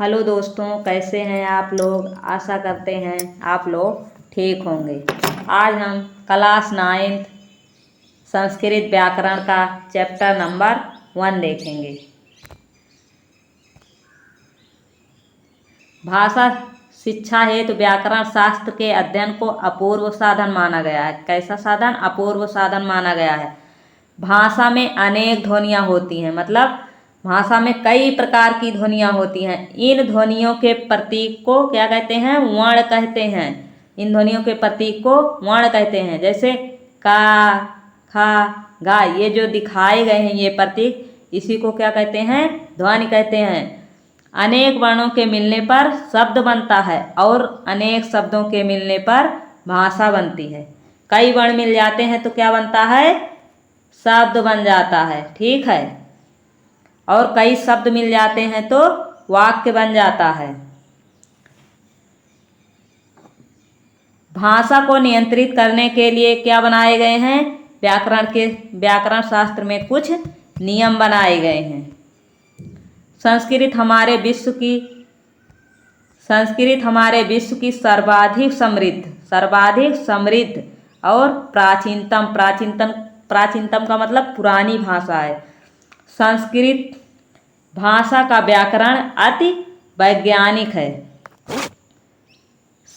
Hello दोस्तों, कैसे हैं आप लोग। आशा करते हैं आप लोग ठीक होंगे। आज हम क्लास 9 संस्कृत व्याकरण का चैप्टर नंबर 1 देखेंगे। भाषा शिक्षा हेतु व्याकरण शास्त्र के अध्ययन को अपूर्व साधन माना गया है। कैसा साधन? अपूर्व साधन माना गया है। भाषा में अनेक ध्वनियाँ होती हैं, मतलब भाषा में कई प्रकार की ध्वनियाँ होती हैं। इन ध्वनियों के प्रतीक को क्या कहते हैं? वर्ण कहते हैं। इन ध्वनियों के प्रतीक को वर्ण कहते हैं। जैसे का, खा, गा, ये जो दिखाए गए हैं ये प्रतीक, इसी को क्या कहते हैं? ध्वनि कहते हैं। अनेक वर्णों के मिलने पर शब्द बनता है और अनेक शब्दों के मिलने पर भाषा बनती है। कई वर्ण मिल जाते हैं तो क्या बनता है? शब्द बन जाता है। ठीक है। और कई शब्द मिल जाते हैं तो वाक्य बन जाता है। भाषा को नियंत्रित करने के लिए क्या बनाए गए हैं? व्याकरण शास्त्र में कुछ नियम बनाए गए हैं। संस्कृत हमारे विश्व की सर्वाधिक समृद्ध और प्राचीनतम का मतलब पुरानी भाषा है। संस्कृत भाषा का व्याकरण अति वैज्ञानिक है।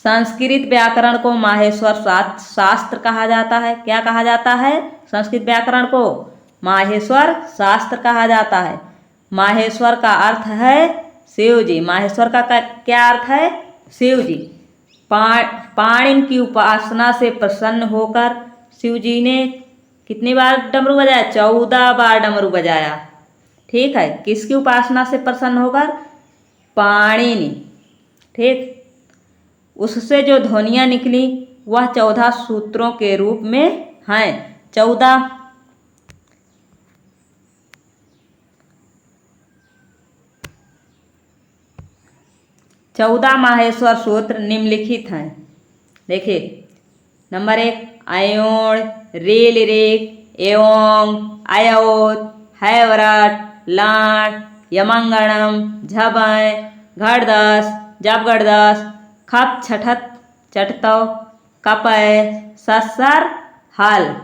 संस्कृत व्याकरण को माहेश्वर शास्त्र कहा जाता है। क्या कहा जाता है? संस्कृत व्याकरण को माहेश्वर शास्त्र कहा जाता है। माहेश्वर का अर्थ है शिव जी। माहेश्वर का क्या अर्थ है? शिव जी। पाणिन की उपासना से प्रसन्न होकर शिव जी ने कितनी बार डमरू बजाया? 14 बार डमरू बजाया। ठीक है। किसकी उपासना से प्रसन्न होकर? पाणिनि। ठीक। उससे जो ध्वनियाँ निकली वह 14 सूत्रों के रूप में हैं। 14 माहेश्वर सूत्र निम्नलिखित हैं। देखिए, नंबर 1 अयोण, रील, ऋक, एवं, अयोत, हैवरट, लाट, यमंगणम, झबय, घड़दस, जबगड़दस, खप, छठत, चटतव, कपय, सस्सर, हल।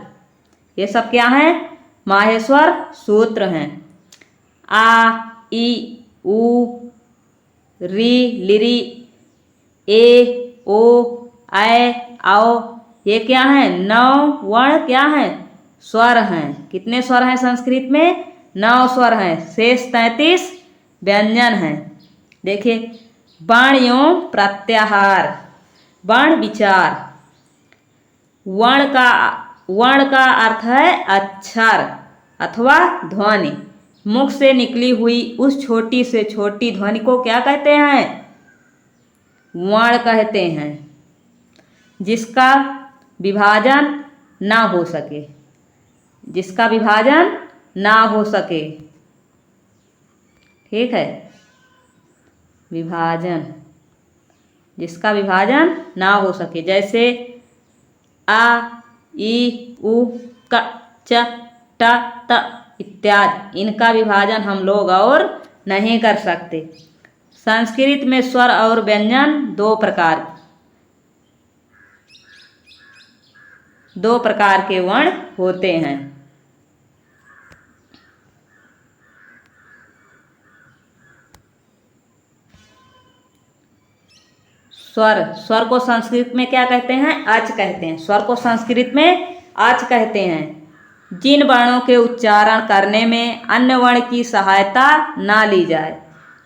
ये सब क्या हैं? माहेश्वर सूत्र हैं। आ, ई, उ, री, लिरी, ए, ओ, ऐ, औ, ये क्या हैं? 9 वर्ण क्या हैं? स्वर हैं। कितने स्वर हैं संस्कृत में? 9 स्वर हैं। शेष 33 व्यंजन हैं। देखिए, वर्ण एवं प्रत्याहार, वर्ण विचार। वर्ण का अर्थ है अक्षर अथवा ध्वनि। मुख से निकली हुई उस छोटी से छोटी ध्वनि को क्या कहते हैं? वर्ण कहते हैं। जिसका विभाजन ना हो सके। ठीक है। जिसका विभाजन ना हो सके। जैसे आ, ई, उ, क, च, ट, त इत्यादि। इनका विभाजन हम लोग और नहीं कर सकते। संस्कृत में स्वर और व्यंजन दो प्रकार के वर्ण होते हैं। स्वर को संस्कृत में क्या कहते हैं? अच कहते हैं। स्वर को संस्कृत में अच कहते हैं। जिन वर्णों के उच्चारण करने में अन्य वर्ण की सहायता ना ली जाए।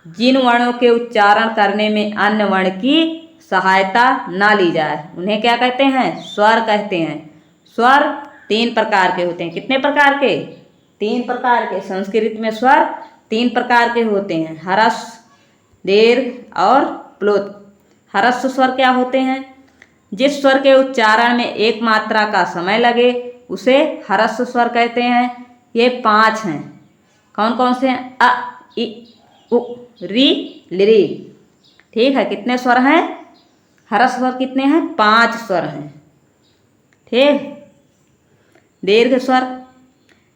जिन वर्णों के उच्चारण करने में अन्य वर्ण की सहायता ना ली जाए उन्हें क्या कहते हैं? स्वर कहते हैं। स्वर 3 प्रकार के होते हैं। कितने प्रकार के? 3 प्रकार के। संस्कृत में स्वर 3 प्रकार के होते हैं। ह्रस्व, दीर्घ और प्लुत। ह्रस्व स्वर क्या होते हैं? जिस स्वर के उच्चारण में एक मात्रा का समय लगे उसे ह्रस्व स्वर कहते हैं। ये 5 हैं। कौन कौन से हैं? अ, इ, उ, री, लिरी। ठीक है। कितने स्वर हैं? ह्रस्व स्वर कितने हैं? 5 स्वर हैं। ठीक। दीर्घ स्वर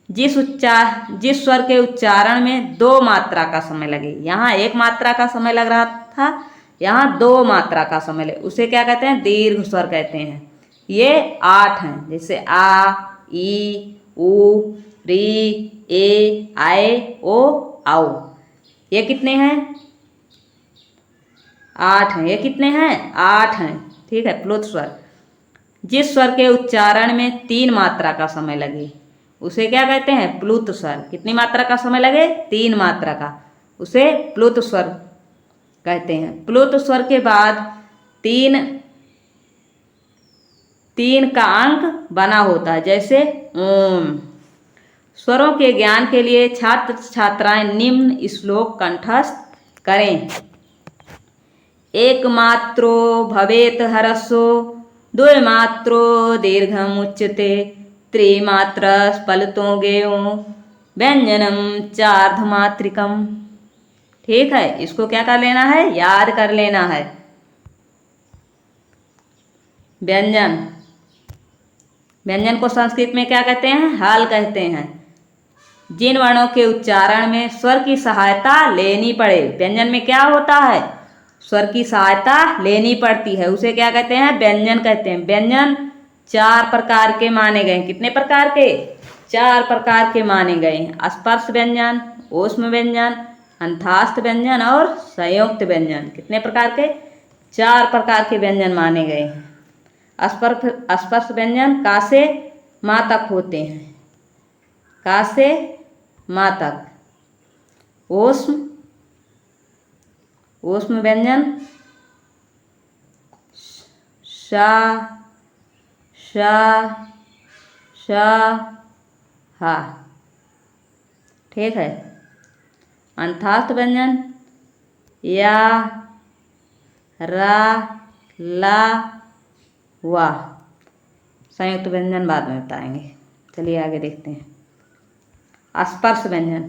जिस स्वर के उच्चारण में 2 मात्रा का समय लगे। यहाँ 1 मात्रा का समय लग रहा था, यहाँ 2 मात्रा का समय लगे, उसे क्या कहते हैं? दीर्घ स्वर कहते हैं। ये 8 हैं, जैसे आ, ई, उ, री, ए, आए, ओ, आओ। ये कितने हैं? 8 हैं। ये कितने हैं? 8 हैं। ठीक है, प्लुत स्वर। जिस स्वर के उच्चारण में 3 मात्रा का समय लगे उसे क्या कहते हैं? प्लुत स्वर। कितनी मात्रा का समय लगे? 3 मात्रा का, उसे प्लुत स्वर कहते हैं। प्लुत स्वर के बाद तीन का अंक बना होता है, जैसे ओम। स्वरों के ज्ञान के लिए छात्र छात्राएं निम्न श्लोक कंठस्थ करें। एक मात्रो भवेत हरसो, द्विमात्रो दीर्घम उच्यते, त्रिमात्र स्पलतो गेयो, व्यंजनम चार्धमात्रिकम। ठीक है, इसको क्या कर लेना है? याद कर लेना है। व्यंजन को संस्कृत में क्या कहते हैं? हल कहते हैं। जिन वर्णों के उच्चारण में स्वर की सहायता लेनी पड़े, व्यंजन में क्या होता है? स्वर की सहायता लेनी पड़ती है, उसे क्या कहते हैं? व्यंजन कहते हैं। व्यंजन 4 प्रकार के माने गए। कितने प्रकार के? 4 प्रकार के माने गए हैं। स्पर्श व्यंजन, ऊष्म व्यंजन, अंतःस्थ व्यंजन और संयुक्त व्यंजन। कितने प्रकार के? 4 प्रकार के व्यंजन माने गए हैं। स्पर्श व्यंजन का से माँ तक होते हैं। का से माँ तक। ऊष्म व्यंजन शा, शा, शा, हा। ठीक है। अंतःस्थ व्यंजन या, रा, ला, वाह। संयुक्त व्यंजन बाद में बताएंगे। चलिए आगे देखते हैं। स्पर्श व्यंजन।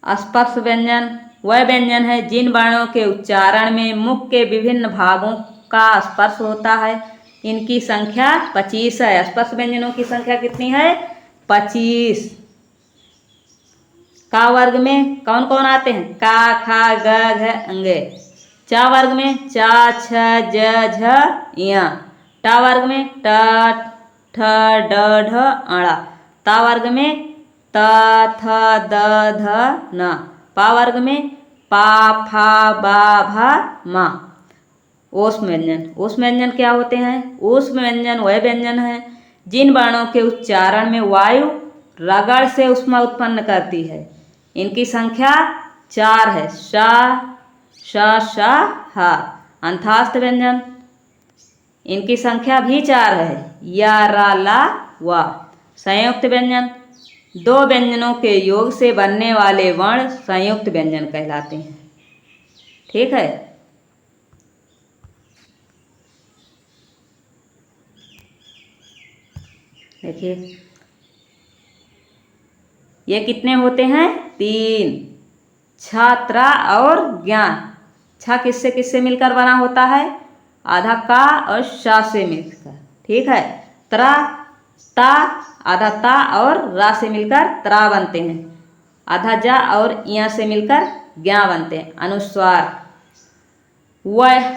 स्पर्श व्यंजन वह व्यंजन है जिन वर्णों के उच्चारण में मुख के विभिन्न भागों का स्पर्श होता है। इनकी संख्या 25 है। स्पर्श व्यंजनों की संख्या कितनी है? 25। का वर्ग में कौन कौन आते हैं? का, खा, ग, घ, अंगे। चा वर्ग में चा, छ, ज, झ, या। टा वर्ग में ट, ठ, ड, ढ, अड़ा। ता वर्ग में त, थ, द, ध, न। पा वर्ग में पा, फा, बा, भा, मा। ऊष्म व्यंजन। ऊष्म व्यंजन क्या होते हैं? ऊष्म व्यंजन वह व्यंजन है जिन वर्णों के उच्चारण में वायु रगड़ से ऊष्मा उत्पन्न करती है। इनकी संख्या 4 है। शा, श, श, हा। अंतःस्थ व्यंजन, इनकी संख्या भी 4 है। या, रा, ला, वा। संयुक्त व्यंजन 2 व्यंजनों के योग से बनने वाले वर्ण संयुक्त व्यंजन कहलाते हैं। ठीक है। देखिए ये कितने होते हैं? 3। छ, त्रा और ज्ञान। छ किससे किससे मिलकर बना होता है? आधा का और शा से मिलकर। ठीक है। त्रा, ता, आधा ता और रा से मिलकर त्रा बनते हैं। आधा जा और या से मिलकर ज्ञा बनते हैं। अनुस्वार वह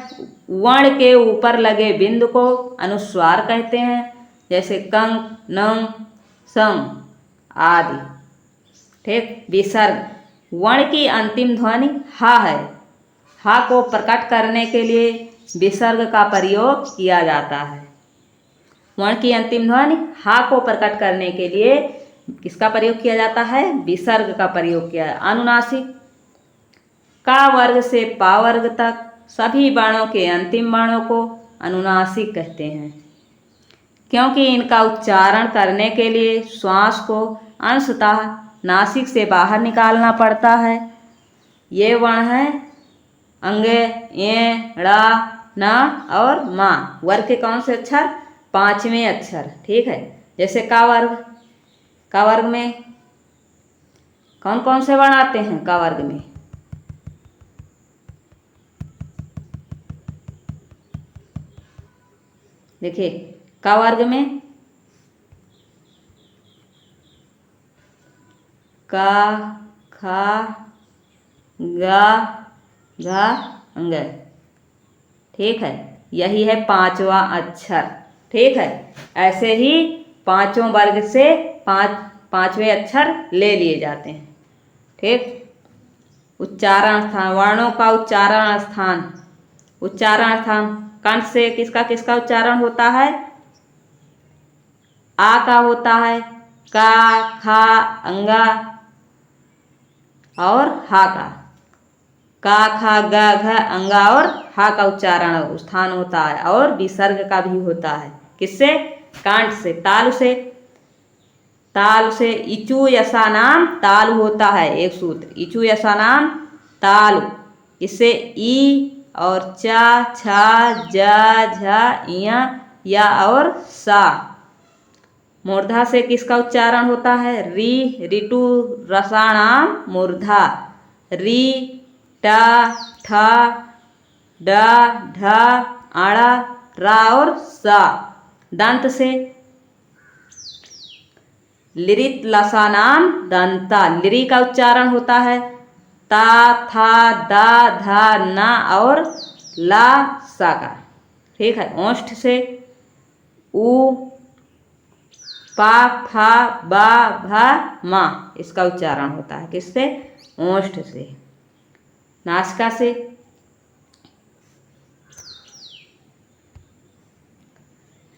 वर्ण के ऊपर लगे बिंदु को अनुस्वार कहते हैं, जैसे कंक, नंग, संग आदि। ठीक। विसर्ग वर्ण की अंतिम ध्वनि हा है। हा को प्रकट करने के लिए विसर्ग का प्रयोग किया जाता है। वर्ण की अंतिम ध्वनि हा को प्रकट करने के लिए किसका प्रयोग किया जाता है? विसर्ग का प्रयोग किया। अनुनासिक का वर्ग से पा वर्ग तक सभी वर्णों के अंतिम वर्णों को अनुनासिक कहते हैं, क्योंकि इनका उच्चारण करने के लिए श्वास को अंशतः नासिक से बाहर निकालना पड़ता है। ये वर्ण हैं अंगे, ए, ड़ा, ना और मा। वर्ग के कौन से अक्षर? 5वें अक्षर। ठीक है। जैसे का वर्ग। का वर्ग में कौन कौन से वर्ण आते हैं? का वर्ग में देखिए, का वर्ग में का खा गा घा अंग। ठीक है, यही है पांचवा अक्षर। ठीक है, ऐसे ही पांचों वर्ग से पांचवें अक्षर ले लिए जाते हैं। ठीक, उच्चारण स्थान, वर्णों का उच्चारण स्थान। उच्चारण स्थान, कंठ से किसका किसका उच्चारण होता है? आ का होता है, का खा अंगा, और हा का खा गा घ अंगा और हा का उच्चारण स्थान होता है। और विसर्ग का भी होता है। किससे? कांठ से, तालु से। ताल से इचु यसा नाम तालु होता है, एक सूत्र, इचु यसा नाम तालु। इससे ई और चा छा जा झा इया या और सा। मूर्धा से किसका उच्चारण होता है? री, ऋतु रसाणाम मूर्धा। री टा ठा डा ढा आड़ा रा और सा। दंत से लिरित लसानाम दंता। लिरी का उच्चारण होता है ता था दा धा ना और ला सा का। ठीक है, ओष्ठ से उ पा फा बा भा मा, इसका उच्चारण होता है। किससे? ओष्ठ से। नासिका से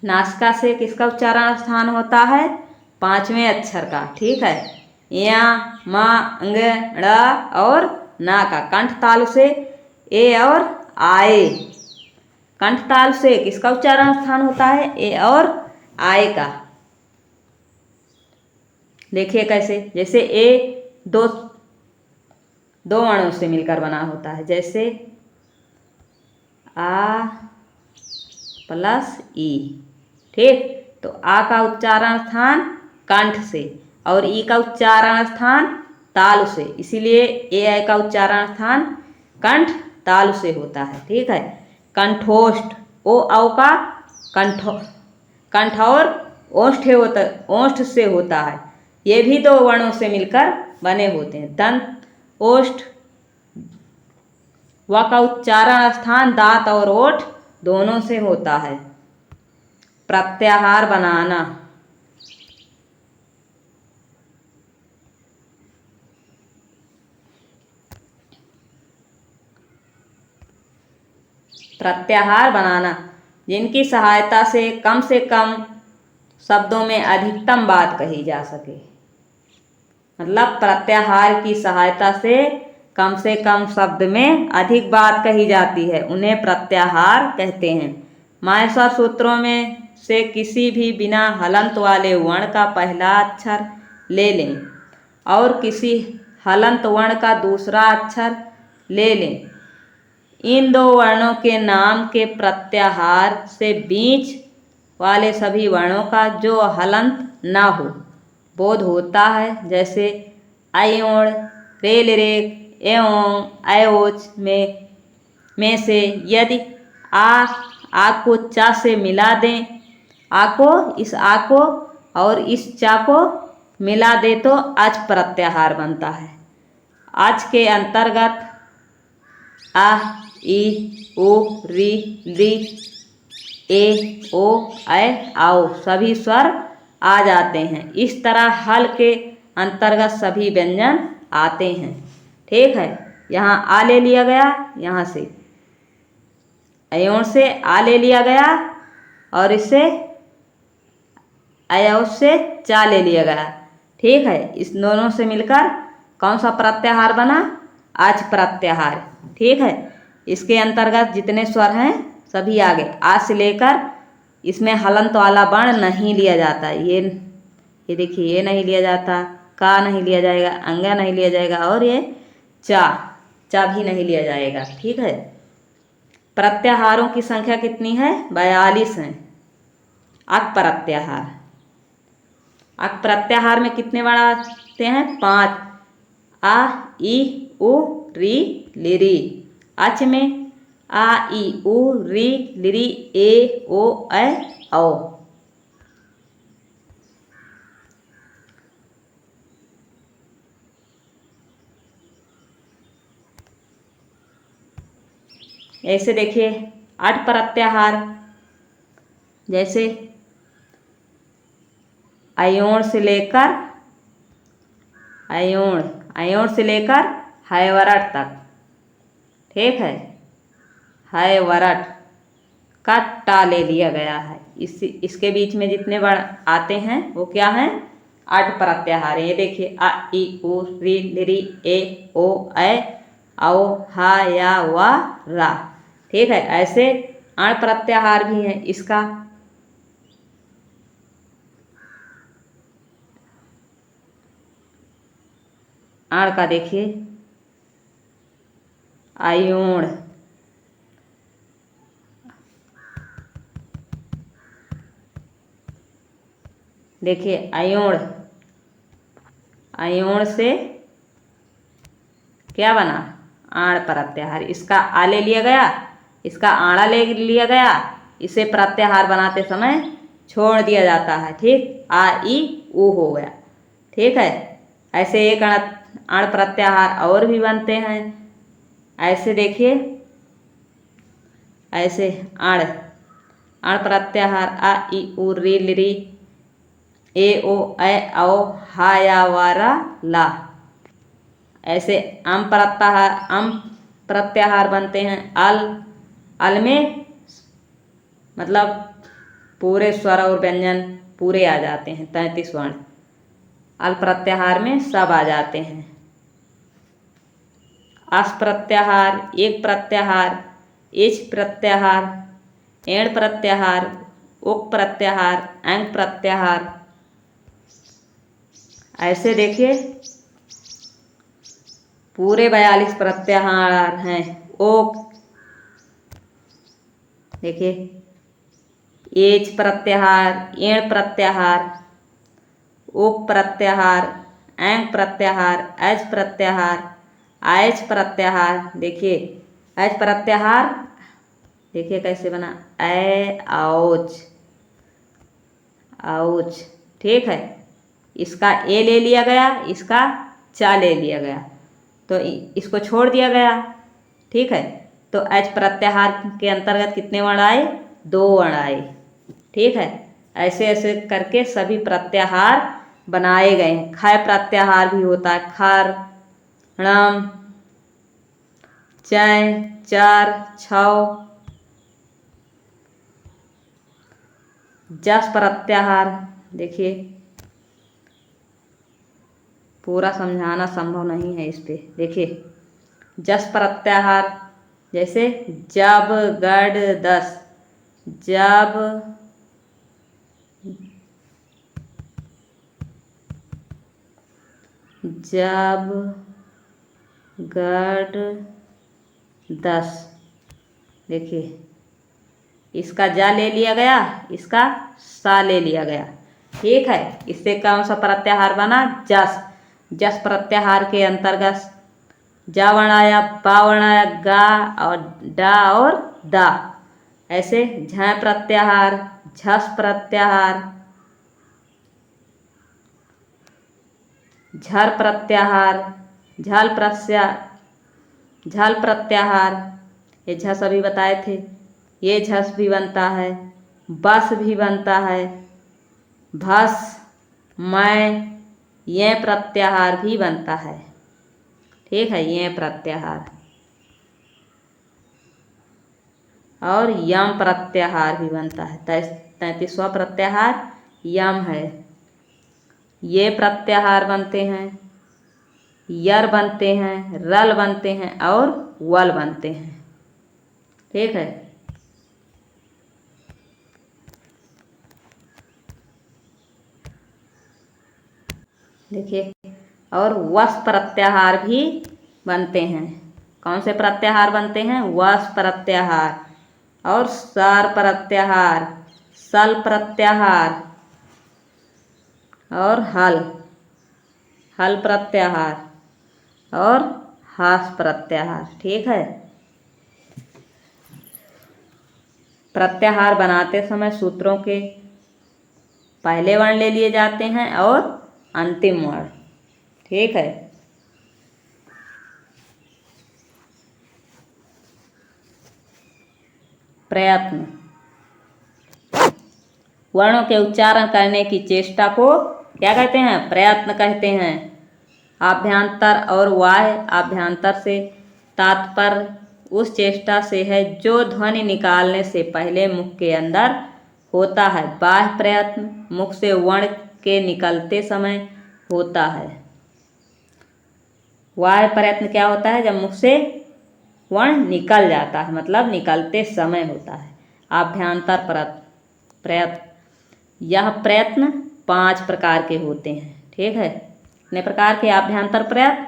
नासिका से किसका उच्चारण स्थान होता है? पांचवें अक्षर का। ठीक है, या मा अंग ड़ और ना का। कंठ तालु से ए और आए। कंठ तालु से किसका उच्चारण स्थान होता है? ए और आए का। देखिए कैसे, जैसे ए दो वर्णों से मिलकर बना होता है, जैसे आ प्लस ई। ठीक, तो आ का उच्चारण स्थान कंठ से और ई का उच्चारण स्थान तालु से, इसीलिए ए आई का उच्चारण स्थान कंठ तालु से होता है। ठीक है, कंठोष्ठ, ओ औ का कंठ और ओष्ठ से होता है। ये भी दो वर्णों से मिलकर बने होते हैं। दंत ओष्ठ, व का उच्चारण स्थान दांत और ओठ दोनों से होता है। प्रत्याहार बनाना। प्रत्याहार बनाना, जिनकी सहायता से कम शब्दों में अधिकतम बात कही जा सके। मतलब प्रत्याहार की सहायता से कम शब्द में अधिक बात कही जाती है, उन्हें प्रत्याहार कहते हैं। माहेश्वर सूत्रों में से किसी भी बिना हलंत वाले वर्ण का पहला अक्षर ले लें और किसी हलंत वर्ण का दूसरा अक्षर ले लें। इन दो वर्णों के नाम के प्रत्याहार से बीच वाले सभी वर्णों का जो हलंत न हो बोध होता है। जैसे अयोण, रेल रेक, एवं, अयोच में से यदि आ को चा से मिला दें, आ को इस आ को और इस चा को मिला दे तो अच प्रत्याहार बनता है। अच के अंतर्गत आ ई उ री ली ए ओ ऐ आओ सभी स्वर आ जाते हैं। इस तरह हल के अंतर्गत सभी व्यंजन आते हैं। ठीक है, यहाँ आ ले लिया गया, यहाँ से अयोण से आ ले लिया गया और इससे अयोच से चा ले लिया गया। ठीक है, इस दोनों से मिलकर कौन सा प्रत्याहार बना? आज प्रत्याहार। ठीक है, इसके अंतर्गत जितने स्वर हैं सभी आगे। आज से लेकर इसमें हलंत वाला वर्ण नहीं लिया जाता। ये देखिए, ये नहीं लिया जाता, का नहीं लिया जाएगा, अंगा नहीं लिया जाएगा और ये चा भी नहीं लिया जाएगा। ठीक है, प्रत्याहारों की संख्या कितनी है? 42 है। अक प्रत्याहार, अक प्रत्याहार में कितने वर्ण आते हैं? 5। आ ई उ री लिरी। अच में आ ई उ री लिरी ए ओ ऐ औ। ऐसे देखिए अट प्रत्याहार, जैसे अयोण से लेकर हैवरट तक, ठीक है। हैवरट का टा ले लिया गया है। इसके बीच में जितने वर्ण आते हैं वो क्या हैं? अट प्रत्याहार। ये देखिए अ इ उ ऋ ऋ ए ओ ऐ औ हा या वा रा, ठीक है। ऐसे अण प्रत्याहार भी हैं। इसका अण का देखिए अयोण, देखिए अयोण से क्या बना? आण प्रत्याहार। इसका आ ले लिया गया, इसका आड़ा ले लिया गया, इसे प्रत्याहार बनाते समय छोड़ दिया जाता है, ठीक। आ ई ऊ हो गया, ठीक है। ऐसे एक अण प्रत्याहार और भी बनते हैं। ऐसे देखिए, ऐसे अण प्रत्याहार अ इ उ ऋ ऋ ए ओ ऐ औ हा या वा रा ला। ऐसे अम प्रत्याहार बनते हैं। अल में मतलब पूरे स्वर और व्यंजन पूरे आ जाते हैं, 33 वर्ण। अल प्रत्याहार में सब आ जाते हैं। अस प्रत्याहार, एक प्रत्याहार, इच प्रत्याहार, एण प्रत्याहार, उक प्रत्याहार, अंग प्रत्याहार। ऐसे देखिए पूरे 42 प्रत्याहार हैं। ओक, देखिए एच प्रत्याहार, एण प्रत्याहार, उक प्रत्याहार, ऐंग प्रत्याहार, एच प्रत्याहार, आयच प्रत्याहार। देखिए एच प्रत्याहार देखिए कैसे बना, ए औच, औच, ठीक है। इसका ए ले लिया गया, इसका चा ले लिया गया, तो इसको छोड़ दिया गया, ठीक है। तो एच प्रत्याहार के अंतर्गत कितने वर्ण आए? 2 वर्ण आए, ठीक है। ऐसे ऐसे करके सभी प्रत्याहार बनाए गए हैं। खय प्रत्याहार भी होता है, खर, णम, चय, चर, छौ। जस प्रत्याहार, देखिए पूरा समझाना संभव नहीं है इस पे। देखिए जस प्रत्याहार, जैसे जब, गड, दस। जब, गड, दस। देखिए इसका जा ले लिया गया, इसका सा ले लिया गया, ठीक है। इससे कौन सा प्रत्याहार बना? जस। जस प्रत्याहार के अंतर्गत जा वर्ण आया, पा वर्ण आया, गा और डा और दा। ऐसे झ प्रत्याहार, झस प्रत्याहार, झर प्रत्याहार, झल प्रत्याहार। ये झस अभी बताए थे, ये झस भी बनता है। बस भी बनता है। भस, मैं, ये प्रत्याहार भी बनता है, ठीक है। ये प्रत्याहार और यम प्रत्याहार भी बनता है। 33वां प्रत्याहार यम है। ये प्रत्याहार बनते हैं, यर बनते हैं, रल बनते हैं और वल बनते हैं, ठीक है। देखिए और वस प्रत्याहार भी बनते हैं। कौन से प्रत्याहार बनते हैं? वस प्रत्याहार और सार प्रत्याहार, सल प्रत्याहार और हल प्रत्याहार और हास प्रत्याहार, ठीक है। प्रत्याहार बनाते समय सूत्रों के पहले वर्ण ले लिए जाते हैं और अंतिम वर्ण, ठीक है। प्रयत्न। वर्णों के उच्चारण करने की चेष्टा को क्या कहते हैं? प्रयत्न कहते हैं। आभ्यंतर और बाह्य। आभ्यंतर से तात्पर्य उस चेष्टा से है जो ध्वनि निकालने से पहले मुख के अंदर होता है। बाह्य प्रयत्न मुख से वर्ण के निकलते समय होता है। बाह्य प्रयत्न क्या होता है? जब मुख से वर्ण निकल जाता है, मतलब निकलते समय होता है। आभ्यंतर प्रयत्न, यह प्रयत्न 5 प्रकार के होते हैं। ठीक है, कितने प्रकार के आभ्यंतर प्रयत्न?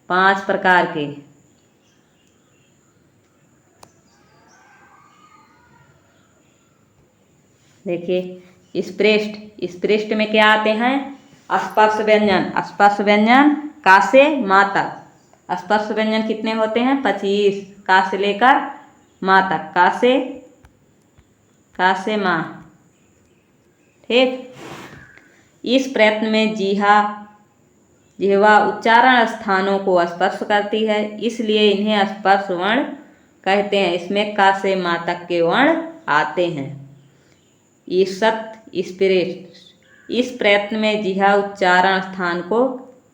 5 प्रकार के। देखिए, स्पृष्ट में क्या आते हैं? स्पर्श व्यंजन। स्पर्श व्यंजन का से माँ तक। स्पर्श व्यंजन कितने होते हैं? 25। का से लेकर माँ तक। का से माँ। ठीक। इस प्रयत्न में जिह्वा उच्चारण स्थानों को स्पर्श करती है, इसलिए इन्हें स्पर्श वर्ण कहते हैं। इसमें का से माँ तक के वर्ण आते हैं। ईसत स्पृष्ट, इस प्रयत्न में जिह्वा उच्चारण स्थान को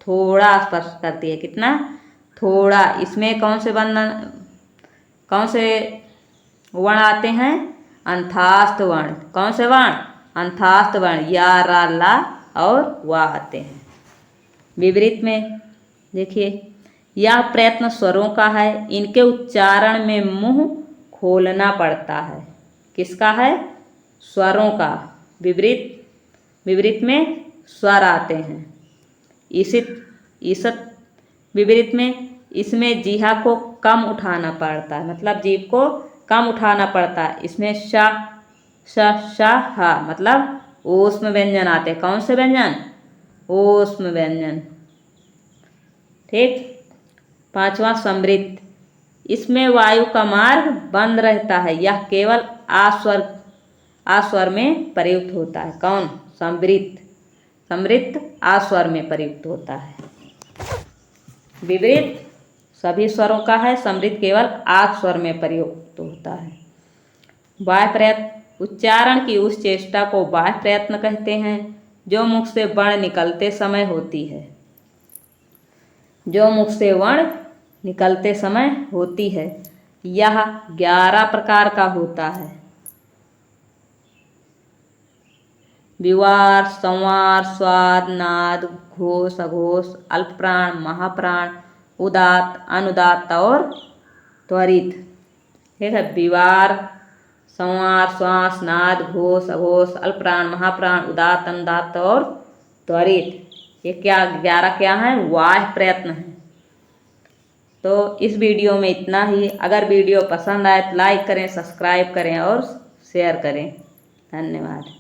थोड़ा स्पर्श करती है। कितना? थोड़ा। इसमें कौन से वर्ण आते हैं? अंथास्थ वर्ण। कौन से वर्ण? अंथास्थ वर्ण। या, रा, ला और वा आते हैं। विपरीत में देखिए, यह प्रयत्न स्वरों का है। इनके उच्चारण में मुंह खोलना पड़ता है। किसका है? स्वरों का। विपरीत में स्वर आते हैं। ईसत विपरीत में इसमें जिह्वा को कम उठाना पड़ता है, मतलब जीभ को कम उठाना पड़ता है। इसमें श हा मतलब ऊष्म व्यंजन आते हैं। कौन से व्यंजन? ऊष्म व्यंजन। ठीक। 5वां समृद्ध, इसमें वायु का मार्ग बंद रहता है। यह केवल आस्वर में प्रयुक्त होता है। कौन? समृद्ध आस्वर में प्रयुक्त होता है। विपरीत सभी स्वरों का है। समृद्ध केवल आस्वर में प्रयुक्त होता है। बाह्य प्रयत्न, उच्चारण की उस चेष्टा को बाह्य प्रयत्न कहते हैं जो मुख से वर्ण निकलते समय होती है। जो मुख से वर्ण निकलते समय होती है। यह 11 प्रकार का होता है। विवार, संवार, स्वाद, नाद, घोष, अघोष, अल्पप्राण, महाप्राण, उदात्त, अनुदात्त और त्वरित। ठीक है, विवार, संवार, श्वास, नाद, घोष, अघोष, अल्पप्राण, महाप्राण, उदात्त, अनुदात्त और त्वरित। ये क्या 11 क्या हैं? बाह्य प्रयत्न हैं। तो इस वीडियो में इतना ही। अगर वीडियो पसंद आए तो लाइक करें, सब्सक्राइब करें और शेयर करें। धन्यवाद।